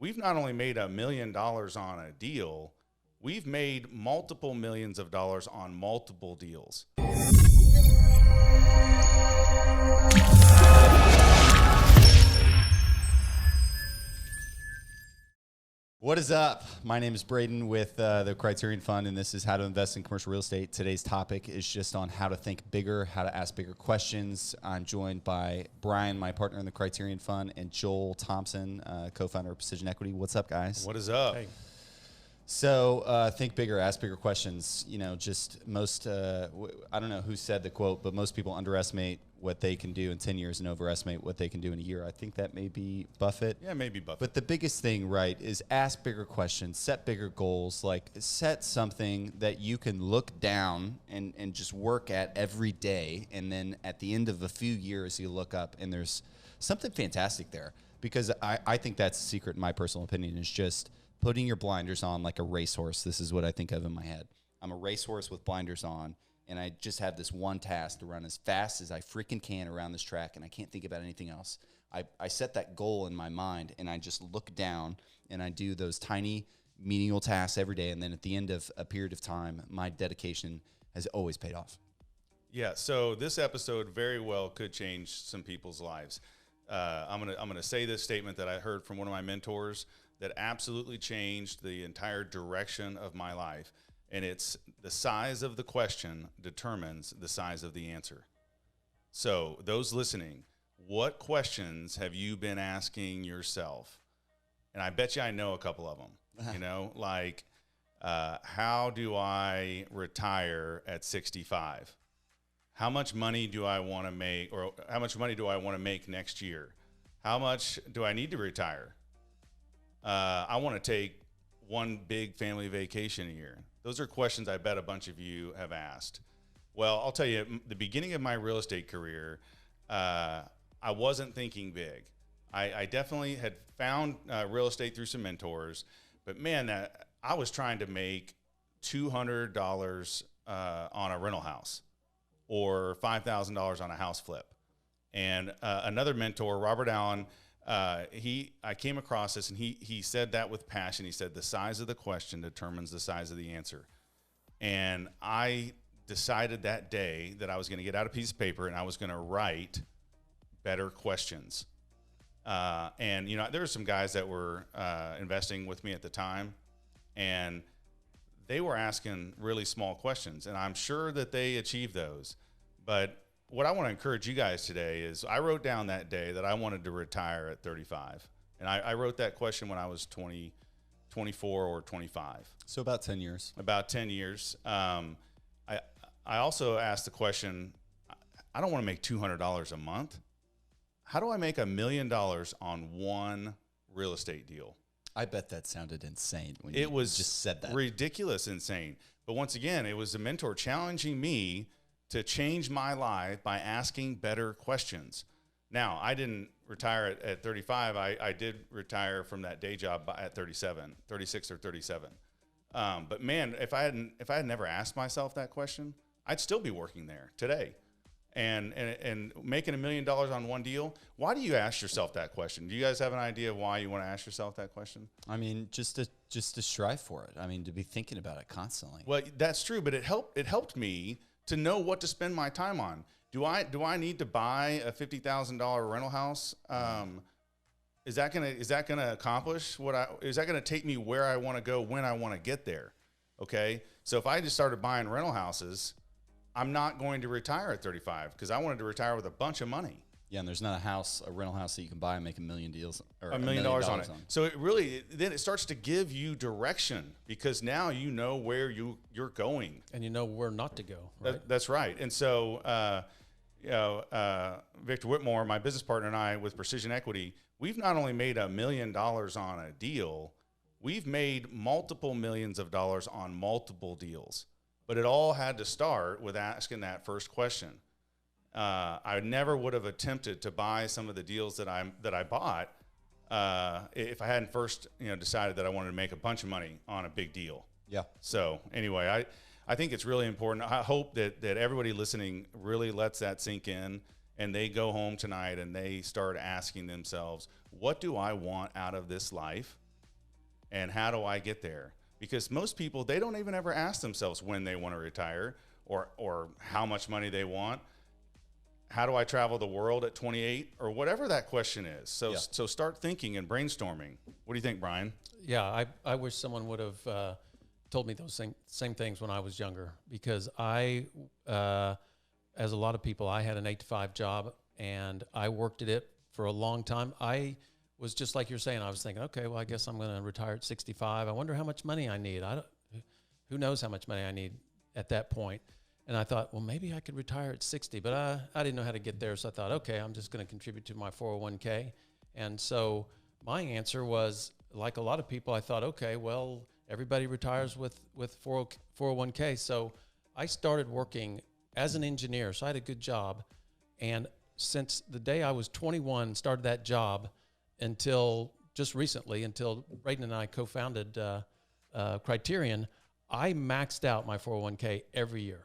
we've not only made $1 million on a deal, we've made multiple millions of dollars on multiple deals. What is up? My name is Braden with the Criterion Fund, and this is How to Invest in Commercial Real Estate. Today's topic is just on how to think bigger, how to ask bigger questions. I'm joined by Brian, my partner in the Criterion Fund, and Joel Thompson, co-founder of Precision Equity. What's up, guys? What is up? Hey. So think bigger, ask bigger questions. You know, just most, I don't know who said the quote, but most people underestimate what they can do in 10 years and overestimate what they can do in a year. I think that may be Buffett. Yeah, maybe Buffett. But the biggest thing, right, is ask bigger questions, set bigger goals, like set something that you can look down and just work at every day. And then at the end of a few years, you look up and there's something fantastic there. Because I think that's the secret, in my personal opinion, is just putting your blinders on like a racehorse. This is what I think of in my head. I'm a racehorse with blinders on, and I just have this one task to run as fast as I freaking can around this track, and I can't think about anything else. I set that goal in my mind, and I just look down, and I do those tiny, menial tasks every day, and then at the end of a period of time, my dedication has always paid off. Yeah, so this episode very well could change some people's lives. I'm gonna say this statement that I heard from one of my mentors that absolutely changed the entire direction of my life. And it's the size of the question determines the size of the answer. So those listening, what questions have you been asking yourself? And I bet you I know a couple of them, you know, like, how do I retire at 65? How much money do I want to make, or how much money do I want to make next year? How much do I need to retire? I want to take one big family vacation a year. Those are questions I bet a bunch of you have asked. Well, I'll tell you, the beginning of my real estate career, I wasn't thinking big. I definitely had found real estate through some mentors, but man, I was trying to make $200 on a rental house or $5,000 on a house flip. And another mentor, Robert Allen, I came across this, and he said that with passion. He said, the size of the question determines the size of the answer. And I decided that day that I was going to get out a piece of paper and I was going to write better questions. And, you know, there were some guys that were investing with me at the time, and they were asking really small questions, and I'm sure that they achieved those. But what I want to encourage you guys today is I wrote down that day that I wanted to retire at 35. And I wrote that question when I was 20, 24 or 25. So about 10 years. About 10 years. I also asked the question, I don't want to make $200 a month. How do I make $1 million on one real estate deal? I bet that sounded insane when It you was just said that. Ridiculous, insane. But once again, it was a mentor challenging me to change my life by asking better questions. Now, I didn't retire at 35. I did retire from that day job at 36 or 37. But man, if I had never asked myself that question, I'd still be working there today. And making $1 million on one deal. Why do you ask yourself that question? Do you guys have an idea of why you want to ask yourself that question? I mean, just to strive for it. I mean, to be thinking about it constantly. Well, that's true, but it helped me to know what to spend my time on. Do I need to buy a $50,000 rental house? Is that gonna accomplish is that gonna take me where I want to go when I want to get there? Okay, so if I just started buying rental houses, I'm not going to retire at 35 because I wanted to retire with a bunch of money. Yeah, and there's not a rental house that you can buy and make $1 million deals or $1 million on it. So then it starts to give you direction because now you know where you're going. And you know where not to go, right? That's right. And so, Victor Whitmore, my business partner, and I with Precision Equity, we've not only made $1 million on a deal, we've made multiple millions of dollars on multiple deals. But it all had to start with asking that first question. I never would have attempted to buy some of the deals that I bought if I hadn't first decided that I wanted to make a bunch of money on a big deal. Yeah. So anyway, I think it's really important. I hope that everybody listening really lets that sink in, and they go home tonight and they start asking themselves, what do I want out of this life? And how do I get there? Because most people, they don't even ever ask themselves when they want to retire or how much money they want. How do I travel the world at 28 or whatever that question is? So start thinking and brainstorming. What do you think, Brian? Yeah, I wish someone would have told me those same things when I was younger, because I, as a lot of people, I had an 8-to-5 job and I worked at it for a long time. I was just like you're saying. I was thinking, okay, well, I guess I'm going to retire at 65. I wonder how much money I need. Who knows how much money I need at that point? And I thought, well, maybe I could retire at 60, but I didn't know how to get there. So I thought, okay, I'm just going to contribute to my 401k. And so my answer was, like a lot of people, I thought, okay, well, everybody retires with 401k. So I started working as an engineer. So I had a good job. And since the day I was 21, started that job until just recently, until Braden and I co-founded Criterion, I maxed out my 401k every year.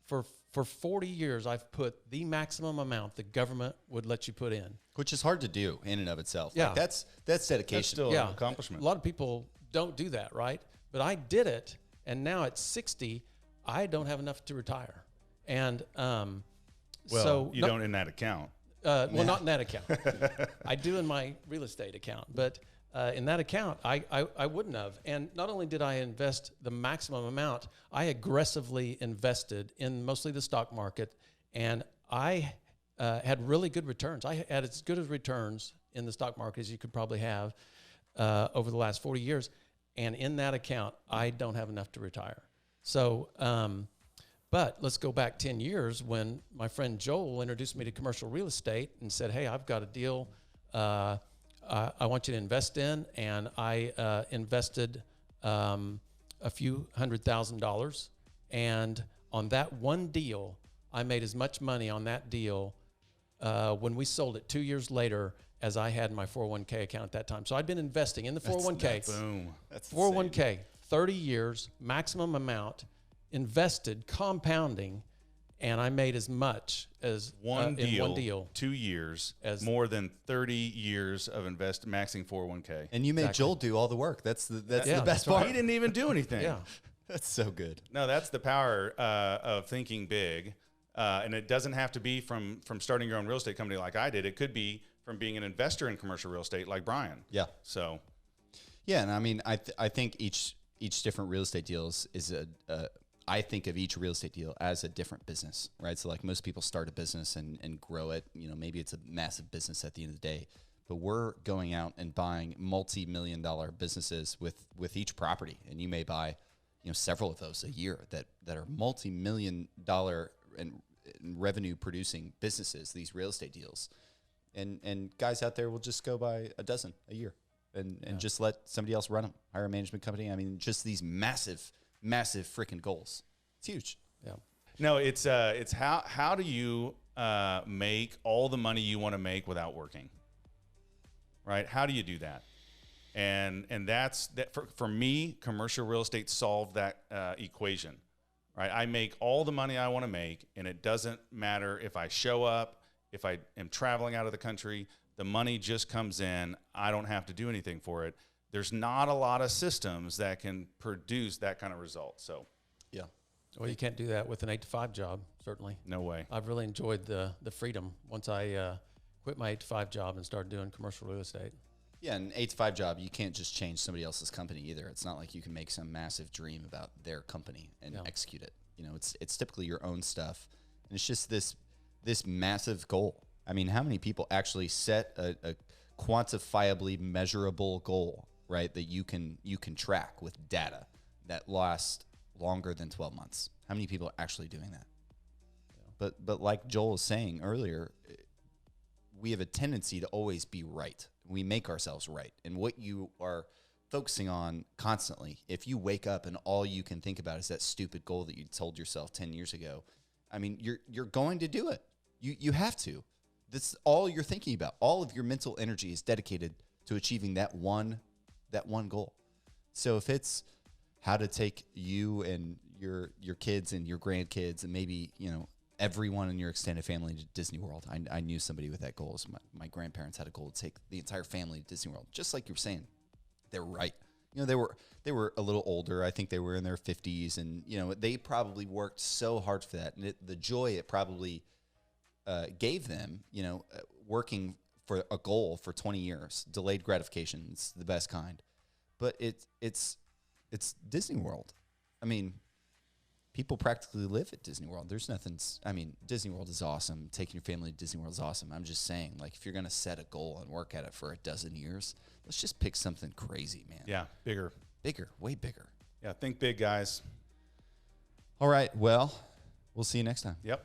For 40 years, I've put the maximum amount the government would let you put in. Which is hard to do in and of itself. Yeah. Like that's dedication. That's still an accomplishment. A lot of people don't do that, right? But I did it, and now at 60, I don't have enough to retire. And you don't in that account. Well, not in that account. I do in my real estate account, but in that account, I wouldn't have. And not only did I invest the maximum amount, I aggressively invested in mostly the stock market, and I had really good returns. I had as good as returns in the stock market as you could probably have over the last 40 years. And in that account, I don't have enough to retire. So, but let's go back 10 years when my friend Joel introduced me to commercial real estate and said, hey, I've got a deal I want you to invest in. And I invested a few $100,000. And on that one deal, I made as much money on that deal when we sold it 2 years later as I had in my 401k account at that time. So I'd been investing in the 401k. Boom. That's 401k, insane. 30 years, maximum amount, invested, compounding, and I made as much as One in one deal. 2 years, As- more than 30 years of maxing 401k. And you made Exactly. Joel do all the work. That's the Yeah, best that's part. He didn't even do anything. Yeah. That's so good. No, that's the power of thinking big. And it doesn't have to be from starting your own real estate company like I did. It could be from being an investor in commercial real estate like Brian. Yeah. So, Yeah, and I mean, I think each different real estate deals is I think of each real estate deal as a different business, right? So like most people start a business and grow it. You know, maybe it's a massive business at the end of the day, but we're going out and buying multi-million-dollar businesses with each property, and you may buy, you know, several of those a year that are multi-million-dollar and revenue producing businesses. These real estate deals, and guys out there will just go buy a dozen a year and just let somebody else run them, hire a management company. I mean, just these massive freaking goals. It's huge. Yeah. no, it's how do you make all the money you want to make without working? Right? How do you do that? And that's that for me, commercial real estate solved that equation. Right? I make all the money I want to make, and it doesn't matter if I show up, if I am traveling out of the country, the money just comes in. I don't have to do anything for it. There's not a lot of systems that can produce that kind of result. So, Yeah. Well, you can't do that with an 8-to-5 job, certainly. no way. I've really enjoyed the freedom once I quit my 8-to-5 job and started doing commercial real estate. Yeah, an 8-to-5 job, you can't just change somebody else's company either. It's not like you can make some massive dream about their company and execute it. You know, it's typically your own stuff, and it's just this massive goal. I mean, how many people actually set a quantifiably measurable goal, right, that you can track with data that lasts longer than 12 months? How many people are actually doing that? Yeah. But like Joel was saying earlier, we have a tendency to always be right. We make ourselves right. And what you are focusing on constantly, if you wake up and all you can think about is that stupid goal that you told yourself 10 years ago, I mean, you're going to do it. You have to. That's all you're thinking about. All of your mental energy is dedicated to achieving that one goal. So if it's how to take you and your kids and your grandkids and maybe, you know, everyone in your extended family to Disney World. I knew somebody with that goal. So my grandparents had a goal to take the entire family to Disney World. Just like you were saying, they're right. You know, they were a little older. I think they were in their 50s, and you know, they probably worked so hard for that, and the joy it probably gave them. You know, working for a goal for 20 years, delayed gratification. It's the best kind, but it's Disney World. I mean, people practically live at Disney World. There's nothing. I mean, Disney World is awesome. Taking your family to Disney World is awesome. I'm just saying, like, if you're gonna set a goal and work at it for a dozen years, let's just pick something crazy, man. Yeah, bigger. Bigger, way bigger. Yeah, think big, guys. All right. Well, we'll see you next time. Yep.